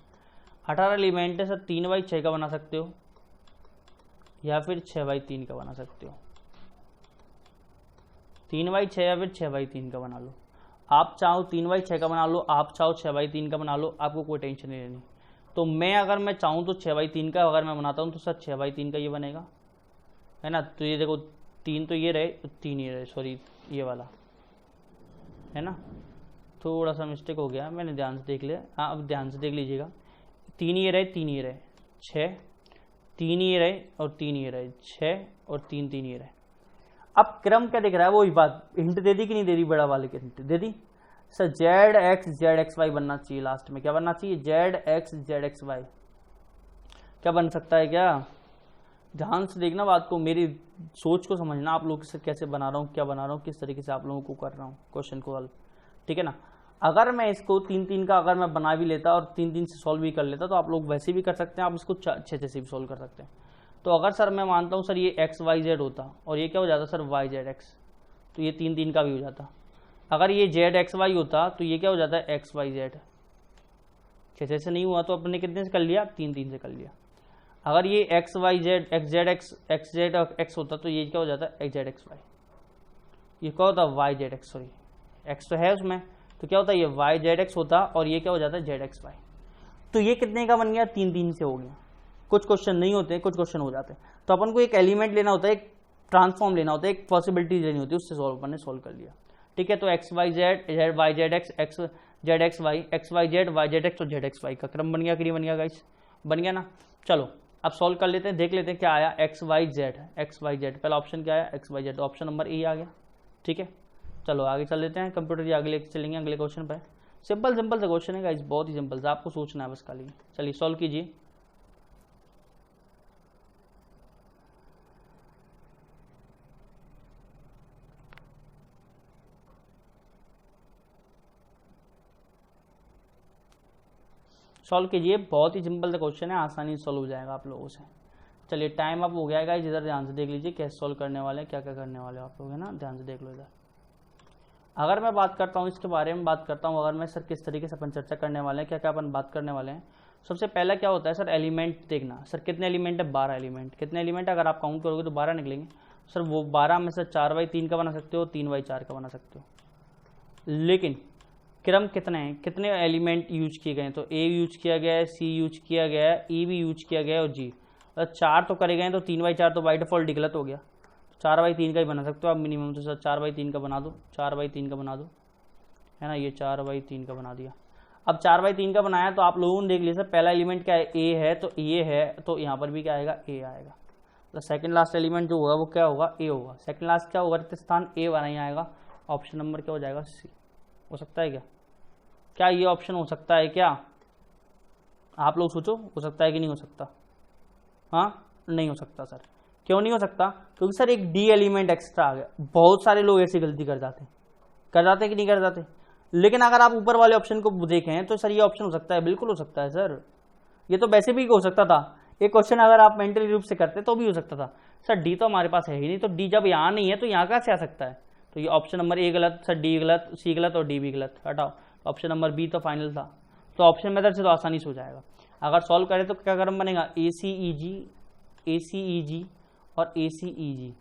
18 एलिमेंट है सर, 3x6 का बना सकते हो या फिर 6x3 का बना सकते हो। 3x6 या फिर 6x3 का बना लो। आप चाहो 3x6 का बना लो, आप चाहो 6x3 का बना लो, आपको कोई टेंशन नहीं लेनी। तो अगर मैं चाहूँ तो 6x3 का अगर मैं बनाता हूँ तो सर 6x3 का ये बनेगा, है ना। तो ये देखो 3 तो ये रहे, 3 ये रहे, सॉरी ये वाला, है ना। थोड़ा सा मिस्टेक हो गया, मैंने ध्यान से देख लिया। हाँ अब ध्यान से देख लीजिएगा, 3 ये रहे, 3 ये रहे, 6, 3 ये रहे और 3 ये रहे, 6 और 3 3 ये रहे। अब क्रम क्या दिख रहा है, वही बात, हिंट दे दी कि नहीं दे दी, बड़ा वाले की हिंट दे दी सर। ZX बनना चाहिए लास्ट में, क्या बनना चाहिए, ZX क्या बन सकता है क्या। ध्यान से देखना बात को, मेरी सोच को समझना, आप लोग से कैसे बना रहा हूँ, क्या बना रहा हूँ, किस तरीके से आप लोगों को कर रहा हूँ क्वेश्चन को हल, ठीक है ना। अगर मैं इसको 3-3 का अगर मैं बना भी लेता और 3-3 से सॉल्व भी कर लेता तो आप लोग वैसे भी कर सकते हैं, आप इसको 6-6 से भी सॉल्व कर सकते हैं। तो अगर सर मैं मानता हूँ सर ये XYZ होता और ये क्या हो जाता सर YZX, तो ये 3-3 का भी हो जाता। अगर ये ZXY होता तो ये क्या हो जाता है XYZ। 6-6 से नहीं हुआ तो अपने कितने से कर लिया, 3-3 से कर लिया। अगर ये XYZ XZX होता तो ये क्या हो जाता है XZXY। ये क्या होता है YZX, सॉरी X तो है उसमें, तो क्या होता है ये YZX होता और ये क्या हो जाता है ZXY। तो ये कितने का बन गया, 3-3 से हो गया। कुछ क्वेश्चन नहीं होते, कुछ क्वेश्चन हो जाते हैं। तो अपन को एक एलिमेंट लेना होता है, एक ट्रांसफॉर्म लेना होता है, एक पॉसिबिलिटी लेनी होती है, उससे सॉल्व अपन ने सॉल्व कर लिया, ठीक है। तो XYZ YZX ZXY XYZ YZX और ZXY का क्रम बन गया कि नहीं बन गया गाइस, बन गया ना। चलो अब सॉल्व कर लेते हैं, देख लेते हैं क्या आया। XYZ पहला ऑप्शन क्या आया, XYZ, ऑप्शन नंबर ए आ गया, ठीक है। चलो आगे चल लेते हैं, कंप्यूटर जी आगे लेके चलेंगे अगले क्वेश्चन पर। सिंपल सा क्वेश्चन है गाइस, बहुत ही सिंपल सा, आपको सोचना है बस खाली। चलिए सॉल्व कीजिए। सॉल्व कीजिए, बहुत ही सिंपल सा क्वेश्चन है, आसानी से सॉल्व हो जाएगा आप लोगों से। चलिए टाइम अप हो गया है गाइस, इधर ध्यान से देख लीजिए कैसे सॉल्व करने वाले हैं, क्या क्या करने वाले आप लोग, है ना। ध्यान से देख लो इधर। अगर मैं बात करता हूँ इसके बारे में, बात करता हूँ अगर मैं सर किस तरीके से अपन चर्चा करने वाले हैं, क्या क्या अपन बात करने वाले हैं। सबसे पहला क्या होता है सर, एलिमेंट देखना। सर कितने एलिमेंट है, 12 एलिमेंट। कितने एलिमेंट अगर आप काउंट करोगे तो 12 निकलेंगे। सर वो 12 में से 4/3 का बना सकते हो, 3/4 का बना सकते हो, लेकिन क्रम कितने हैं, कितने एलिमेंट यूज किए गए हैं? तो ए यूज किया गया है, सी यूज किया गया है, ई भी यूज किया गया है और जी। अगर 4 तो करे गए हैं तो 3/4 तो बाई डिफॉल्ट गलत हो गया, 4/3 का ही बना सकते हो आप मिनिमम। तो सर 4/3 का बना दो, 4/3 का बना दो, है ना, ये 4/3 का बना दिया। अब 4/3 का बनाया तो आप लोगों ने देख लिया सर पहला एलिमेंट क्या है, ए है, तो ये है, तो यहाँ पर भी क्या आएगा, ए आएगा। तो सेकंड लास्ट एलिमेंट जो होगा वो क्या होगा, ए होगा। सेकंड लास्ट क्या होगा, रिक्त स्थान ए बना ही आएगा। ऑप्शन नंबर क्या हो जाएगा, सी। हो सकता है क्या, क्या ये ऑप्शन हो सकता है क्या? आप लोग सोचो, हो सकता है कि नहीं हो सकता? हाँ, नहीं हो सकता सर। क्यों नहीं हो सकता? क्योंकि सर एक डी एलिमेंट एक्स्ट्रा आ गया। बहुत सारे लोग ऐसी गलती कर जाते कि नहीं कर जाते? लेकिन अगर आप ऊपर वाले ऑप्शन को देखें तो सर ये ऑप्शन हो सकता है, बिल्कुल हो सकता है सर। ये तो वैसे भी हो सकता था, एक क्वेश्चन अगर आप मेंटली रूप से करते तो भी हो सकता था। सर डी तो हमारे पास है ही नहीं, तो डी जब यहाँ नहीं है तो यहाँ कहाँ से आ सकता है? तो ये ऑप्शन नंबर ए गलत, सर डी गलत, सी गलत और डी भी गलत, हटाओ। ऑप्शन नंबर बी तो फाइनल था। तो ऑप्शन मेथड से तो आसानी से हो जाएगा। अगर सॉल्व करें तो क्या क्रम बनेगा, ए सी ई जी और ए सी ई जी।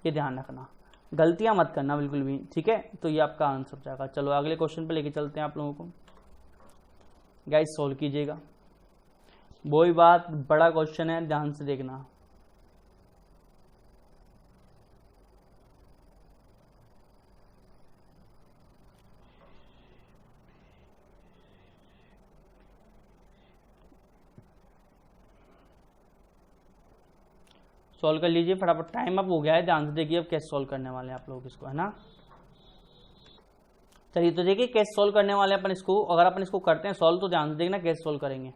ये ध्यान रखना, गलतियां मत करना बिल्कुल भी, ठीक है। तो ये आपका आंसर हो जाएगा। चलो अगले क्वेश्चन पे लेके चलते हैं आप लोगों को। गाइस सॉल्व कीजिएगा, वही बात, बड़ा क्वेश्चन है, ध्यान से देखना। सॉल्व कर लीजिए फटाफट, टाइम अप हो गया है, ध्यान से देखिए अब कैसे सॉल्व करने वाले हैं आप लोग इसको, है ना। चलिए तो देखिए कैसे सॉल्व करने वाले हैं अपन इसको। अगर अपन इसको करते हैं सॉल्व तो ध्यान से देखना कैसे सॉल्व करेंगे।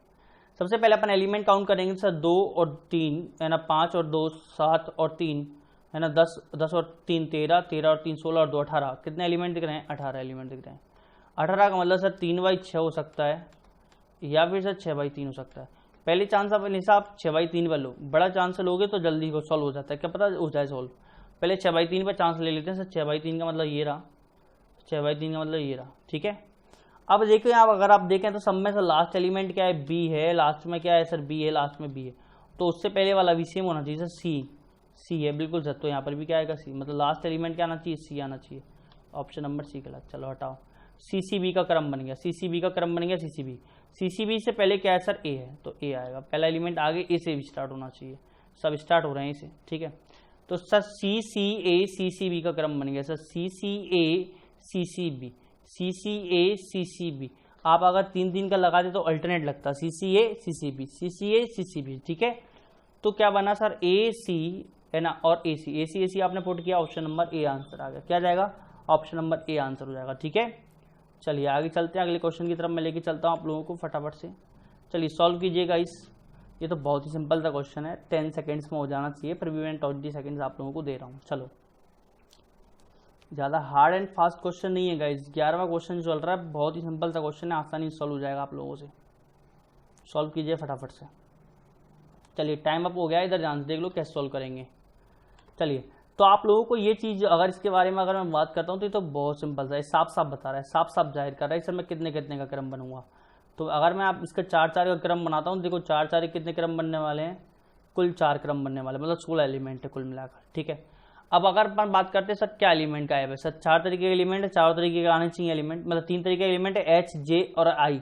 सबसे पहले अपन एलिमेंट काउंट करेंगे सर, 2 और 3 है ना, 5 और 2 7 और 3 है ना, 10 10 और 3 13, 13 और 3 16 और 2 18। कितने एलिमेंट दिख रहे हैं, 18 एलिमेंट दिख रहे हैं। 18 का मतलब सर 3/6 हो सकता है या फिर सर 6/3 हो सकता है। पहले चांस आप हिसाब 6/3 पर लो, बड़ा चांस लोगे तो जल्दी को सॉल्व हो जाता है, क्या पता हो जाए सॉल्व। पहले 6/3 पर चांस ले लेते हैं सर। 6/3 का मतलब ये रहा, 6/3 का मतलब ये रहा, ठीक है। अब देखिए आप, अगर आप देखें तो सब में से लास्ट एलिमेंट क्या है, बी है। लास्ट में क्या है सर, बी है, लास्ट में बी है, तो उससे पहले वाला भी सेम होना चाहिए सर, सी है, बिल्कुल सर। तो यहाँ पर भी क्या आएगा, सी, मतलब लास्ट एलिमेंट क्या आना चाहिए, सी आना चाहिए। ऑप्शन नंबर सी गलत, चलो हटाओ। सीसीबी का क्रम बन गया, सीसीबी का क्रम बन गया, सीसीबी से पहले क्या है सर, ए है, तो ए आएगा। पहला एलिमेंट आगे ए से भी स्टार्ट होना चाहिए, सब स्टार्ट हो रहे हैं इसे, ठीक है। तो सर CCA का क्रम बन गया सर, CCA आप अगर 3 का लगाते तो अल्टरनेट लगता, CCA, ठीक है। तो क्या बना सर, AC है ना, और AC आपने पुट किया, ऑप्शन नंबर ए आंसर आ गया। क्या जाएगा, ऑप्शन नंबर ए आंसर हो जाएगा, ठीक है। चलिए आगे चलते हैं, अगले क्वेश्चन की तरफ मैं लेके चलता हूँ आप लोगों को फटाफट से। चलिए सॉल्व कीजिएगा इस, ये तो बहुत ही सिंपल सा क्वेश्चन है, 10 सेकंड्स में हो जाना चाहिए, फिर भी मैं 20 सेकंड्स आप लोगों को दे रहा हूँ। चलो, ज़्यादा हार्ड एंड फास्ट क्वेश्चन नहीं है गाइज, 11वां क्वेश्चन चल रहा है, बहुत ही सिंपल सा क्वेश्चन है, आसानी से सॉल्व हो जाएगा आप लोगों से। सॉल्व कीजिए फटाफट से। चलिए टाइम अप हो गया, इधर ध्यान से देख लो कैसे सॉल्व करेंगे। चलिए, तो आप लोगों को ये चीज़, अगर इसके बारे में अगर मैं बात करता हूँ तो ये तो बहुत सिंपल सा है, साफ साफ बता रहा है, साफ साफ जाहिर कर रहा है सर मैं कितने कितने का क्रम बनूंगा। तो अगर मैं आप इसका 4 का क्रम बनाता हूँ, देखो 4 कितने क्रम बनने वाले हैं, कुल 4 क्रम बनने वाले, मतलब 16 एलिमेंट है कुल मिलाकर, ठीक है। अब अगर अपन बात करते हैं सर क्या एलिमेंट का है, सर 4 तरीके के एलिमेंट है, 4 तरीके के आने चाहिए एलिमेंट, मतलब 3 तरीके के एलिमेंट है, H J और I।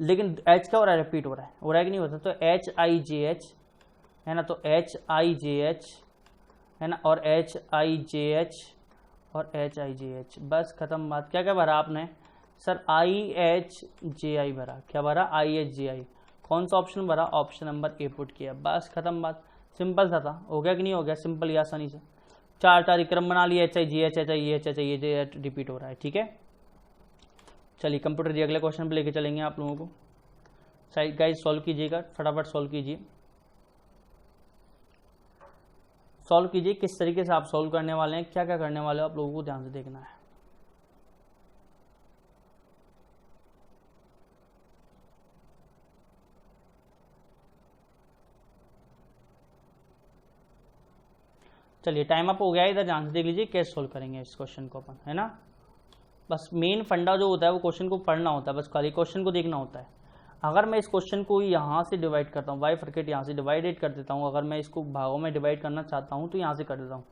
लेकिन H क्या हो रहा है, रिपीट हो रहा है कि नहीं होता, तो HIJH है ना, तो HIJH है ना, और HIJH और HIJH, बस खत्म बात। क्या क्या भरा आपने सर, IHJI भरा, क्या भरा, IHJI। कौन सा ऑप्शन भरा, ऑप्शन नंबर ए पुट किया, बस खत्म बात। सिंपल सा था, हो गया कि नहीं हो गया, सिंपल या आसानी से 4 क्रम बना लिया, HIJH HIJH रिपीट हो रहा है, ठीक है। चलिए कंप्यूटर जी अगले क्वेश्चन पे लेके चलेंगे आप लोगों को। साइड गाइस सॉल्व कीजिएगा, फटाफट सॉल्व कीजिए, सॉल्व कीजिए। किस तरीके से आप सॉल्व करने वाले हैं, क्या क्या करने वाले हो आप लोगों को ध्यान से देखना है। चलिए टाइम अप हो गया है, इधर ध्यान से देख लीजिए कैसे सॉल्व करेंगे इस क्वेश्चन को अपन, है ना। बस मेन फंडा जो होता है वो क्वेश्चन को पढ़ना होता है, बस खाली क्वेश्चन को देखना होता है। अगर मैं इस क्वेश्चन को यहाँ से डिवाइड करता हूँ, बाइफरकेट यहाँ से डिवाइडेड कर देता हूँ, अगर मैं इसको भागों में डिवाइड करना चाहता हूँ तो यहाँ से कर देता हूँ,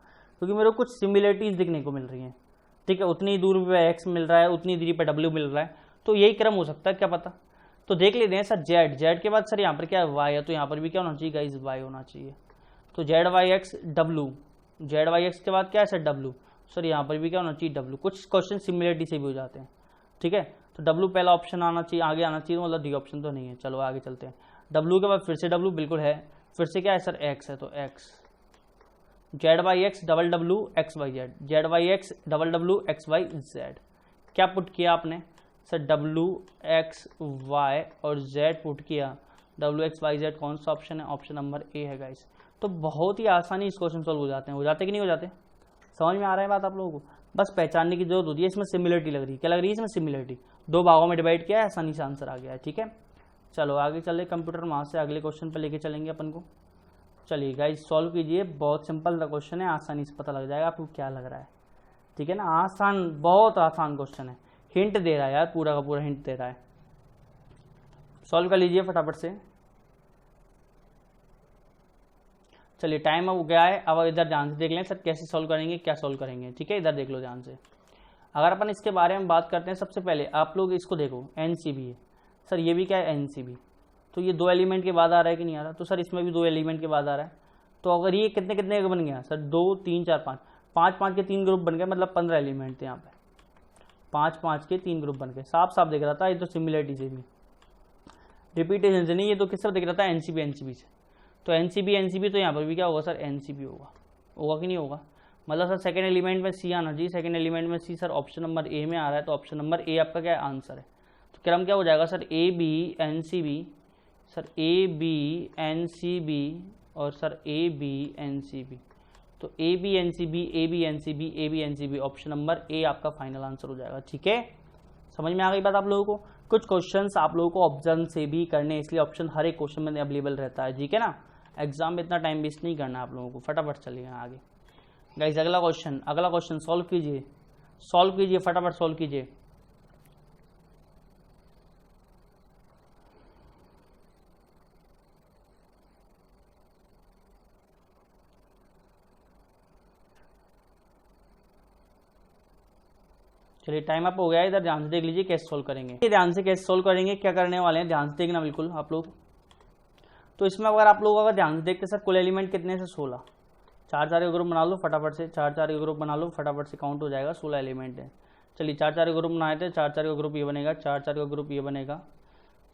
क्योंकि मेरे को कुछ सिमिलरिटीज दिखने को मिल रही हैं। ठीक है, उतनी दूरी पे एक्स मिल रहा है, उतनी दूरी पे डब्ल्यू मिल रहा है, तो यही क्रम हो सकता है, क्या पता। तो देख लेते हैं सर जेड के बाद सर यहाँ पर क्या है वाई है, तो यहाँ पर भी क्या होना चाहिए गाइस, वाई होना चाहिए। तो Z Y X W, Z Y X के बाद क्या है सर डब्ल्यू, सर यहाँ पर भी क्या होना चाहिए डब्ल्यू। कुछ क्वेश्चन सिमिलरिटी से भी हो जाते हैं। ठीक है, तो डब्ल्यू पहला ऑप्शन आना चाहिए, आगे आना चाहिए, मतलब डी ऑप्शन तो नहीं है। चलो आगे चलते हैं। डब्ल्यू के बाद फिर से डब्ल्यू बिल्कुल है, फिर से क्या है सर एक्स है, तो X Z Y X double W X Y Z, Z Y X double W X Y Z. क्या पुट किया आपने सर, डब्ल्यू एक्स वाई और जेड पुट किया, डब्ल्यू एक्स वाई जेड कौन सा ऑप्शन है, ऑप्शन नंबर ए है guys. तो बहुत ही आसानी इस क्वेश्चन सॉल्व हो जाते कि नहीं हो जाते। समझ में आ रहा है बात आप लोगों को, बस पहचानने की जरूरत होती है। इसमें सिमिलरिटी लग रही है, क्या लग रही है इसमें सिमिलरिटी, दो भागों में डिवाइड किया है, आसानी से आंसर आ गया है। ठीक है, चलो आगे चले, कंप्यूटर वहां से अगले क्वेश्चन पर लेके चलेंगे अपन को। चलिए गाइस सॉल्व कीजिए, बहुत सिंपल सा क्वेश्चन है, आसानी से पता लग जाएगा आपको क्या लग रहा है। ठीक है ना, आसान, बहुत आसान क्वेश्चन है, हिंट दे रहा है यार, पूरा का पूरा हिंट दे रहा है। सॉल्व कर लीजिए फटाफट से। चलिए टाइम अब गया है, अब इधर ध्यान से देख लें सर कैसे सॉल्व करेंगे, क्या सॉल्व करेंगे। ठीक है, इधर देख लो ध्यान से। अगर अपन इसके बारे में बात करते हैं, सबसे पहले आप लोग इसको देखो, एनसीबी है सर, ये भी क्या है एनसीबी, तो ये दो एलिमेंट के बाद आ रहा है कि नहीं आ रहा, तो सर इसमें भी दो एलिमेंट के बाद आ रहा है। तो अगर ये कितने कितने का बन गया सर, 2 3 4 5, 5 5 के 3 ग्रुप बन गए, मतलब 15 एलिमेंट थे यहाँ पे, 5 5 के 3 ग्रुप बन गए। साफ साफ दिख रहा था, ये तो सिमिलरिटी से भी, रिपीटेशन से नहीं, ये तो किस तरह दिख रहा था, एनसीबी एनसीबी से। तो एनसीबी तो यहाँ पर भी क्या होगा सर, एनसीबी होगा कि नहीं होगा, मतलब सर सेकंड एलिमेंट में सी आना चाहिए, सेकंड एलिमेंट में सी, सर ऑप्शन नंबर ए में आ रहा है, तो ऑप्शन नंबर ए आपका क्या आंसर है। तो क्रम क्या हो जाएगा sir, A B N C B, sir A B N C B और sir A B N C B, तो A B N C B, A B N C B, A B N C B, option number A आपका final answer हो जाएगा। ठीक है, समझ में आ गई बात आप लोगों को। कुछ क्वेश्चंस आप लोगों को ऑप्शन से भी करने, इसलिए ऑप्शन हर एक क्वेश्चन में अवेलेबल रहता है। ठीक है ना, एग्जाम में इतना टाइम वेस्ट नहीं करना आप लोगों को, फटाफट चलिए आगे गाइस। अगला क्वेश्चन सॉल्व कीजिए फटाफट सॉल्व कीजिए। चलिए टाइम अप हो गया है, इधर ध्यान से देख लीजिए कैसे सॉल्व करेंगे, क्या करने वाले हैं, ध्यान से देखना बिल्कुल आप लोग। तो इसमें अगर आप लोग ध्यान से देखते सर, कुल एलिमेंट कितने से 16, 4 4 का ग्रुप बना लो फटाफट से, 4 4 का ग्रुप बना लो फटाफट से, काउंट हो जाएगा, 16 एलिमेंट है। चलिए 4 4 का ग्रुप बनाए थे, 4 4 का ग्रुप ये बनेगा, 4 4 का ग्रुप ये बनेगा,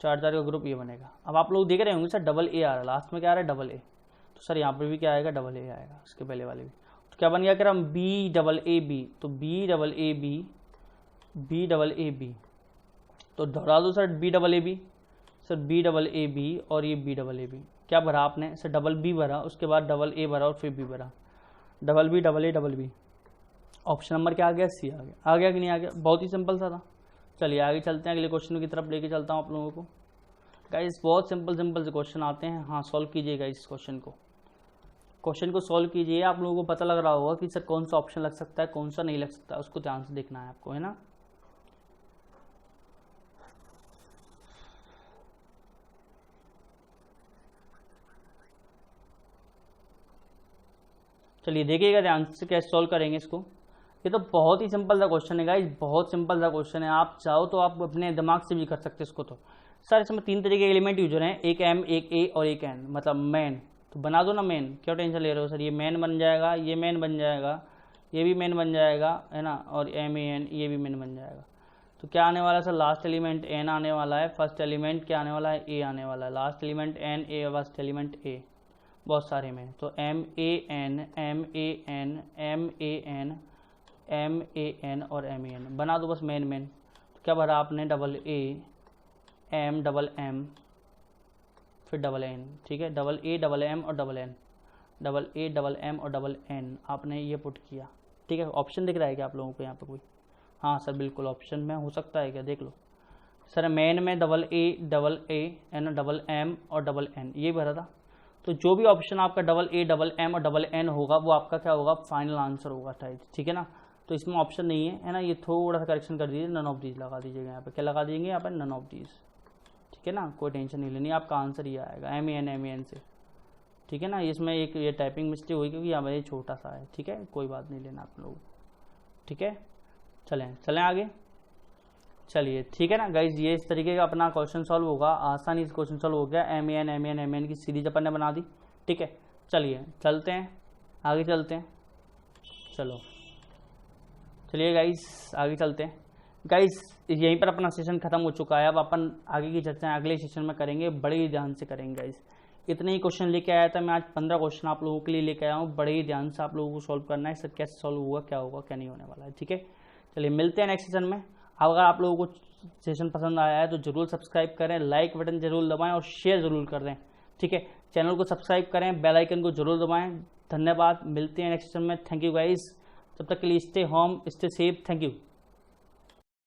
4 4 का ग्रुप ये बनेगा। अब आप लोग देख रहे होंगे सर डबल ए आ रहा है, लास्ट में क्या आ रहा है डबल ए, तो सर यहाँ पर भी क्या आएगा डबल ए आएगा, उसके पहले वाले भी। तो क्या बन गया कि हम बी डबल ए बी, तो B double A B, B double A B, तो दोहरा दो sir B double A B, sir B double A B और ये बी डबल ए बी। क्या भरा आपने सर, डबल बी भरा, उसके बाद डबल ए भरा और फिर बी भरा, double B double A double B, option number क्या आ गया सी आ गया कि नहीं आ गया, बहुत ही सिंपल सा था। चलिए आगे चलते हैं, अगले क्वेश्चन की तरफ लेके चलता हूँ आप लोगों को। गाइस बहुत सिंपल से क्वेश्चन आते हैं, हाँ सॉल्व कीजिएगा इस क्वेश्चन को सॉल्व कीजिए। आप लोगों को पता लग रहा होगा कि सर कौन सा ऑप्शन लग सकता है, कौन सा नहीं लग सकता, उसको ध्यान से देखना है आपको, है ना। चलिए देखिएगा ध्यान से कैसे सॉल्व करेंगे इसको। ये तो बहुत ही सिंपल सा क्वेश्चन है गाइस, बहुत सिंपल सा क्वेश्चन है, आप चाहो तो आप अपने दिमाग से भी कर सकते हैं इसको। तो सर इसमें 3 तरीके के एलिमेंट यूज हो रहे हैं, एक एम, एक ए और एक एन, मतलब मैन, तो बना दो ना मैन, क्यों टेंशन ले रहे हो सर, ये मैन बन जाएगा, ये मैन बन जाएगा, ये भी मैन बन जाएगा, है ना, और एम ए एन ये भी मैन बन जाएगा। तो क्या आने वाला है सर, लास्ट एलिमेंट एन आने वाला है, फर्स्ट एलिमेंट क्या आने वाला है, ए आने वाला है, last element N, A first element A, बहुत सारे में। तो M A N M A N M A N M A N और एम ए एन बना दो बस मेन। तो क्या भरा आपने, double A M double M फिर डबल एन, ठीक है, डबल ए डबल एम और double N, double A double M और डबल एन आपने ये पुट किया। ठीक है, ऑप्शन दिख रहा है क्या आप लोगों को यहाँ पर कोई, हाँ सर बिल्कुल ऑप्शन में हो सकता है क्या, देख लो सर, मेन में double A N double M और डबल एन ये भरा था। तो जो भी ऑप्शन आपका डबल ए डबल एम और डबल एन होगा वो आपका क्या होगा, फाइनल आंसर होगा, ठीक है ना। तो इसमें ऑप्शन नहीं है ना, ये थोड़ा सा करेक्शन कर दीजिए, नन ऑफ दीज लगा दीजिएगा यहाँ पे, क्या लगा दीजिएगा यहाँ पे, नन ऑफ दीज, ठीक है ना, कोई टेंशन नहीं लेनी, आपका आंसर ये आएगा MEN से, ठीक है ना। इसमें एक ये टाइपिंग मिस्टेक हुई क्योंकि यहाँ ये छोटा सा है, ठीक है, कोई बात नहीं लेना आप लोग, ठीक है। चलें आगे, चलिए ठीक है ना गाइज, ये इस तरीके का अपना क्वेश्चन सॉल्व होगा, आसानी से क्वेश्चन सॉल्व हो गया। MEN की सीरीज अपन ने बना दी, ठीक है। चलिए चलते हैं आगे, चलते हैं, चलिए गाइज आगे चलते हैं। गाइज यहीं पर अपना सेशन खत्म हो चुका है, अब अपन आगे की चर्चा अगले सेशन में करेंगे, बड़े ही ध्यान से करेंगे गाइज। इतने ही क्वेश्चन लेके आया था मैं आज, 15 क्वेश्चन आप लोगों के लिए लेके आया हूँ, बड़े ही ध्यान से आप लोगों को सॉल्व करना है, सर कैसे सॉल्व हुआ, क्या होगा क्या नहीं होने वाला है, ठीक है। चलिए मिलते हैं नेक्स्ट सेशन में। अगर आप लोगों को सेशन पसंद आया है तो जरूर सब्सक्राइब करें, लाइक बटन जरूर दबाएं और शेयर जरूर कर दें, ठीक है। चैनल को सब्सक्राइब करें, बेल आइकन को जरूर दबाएं। धन्यवाद, मिलते हैं नेक्स्ट सेशन में। थैंक यू गाइस, तब तक के लिए stay home, stay safe, thank you.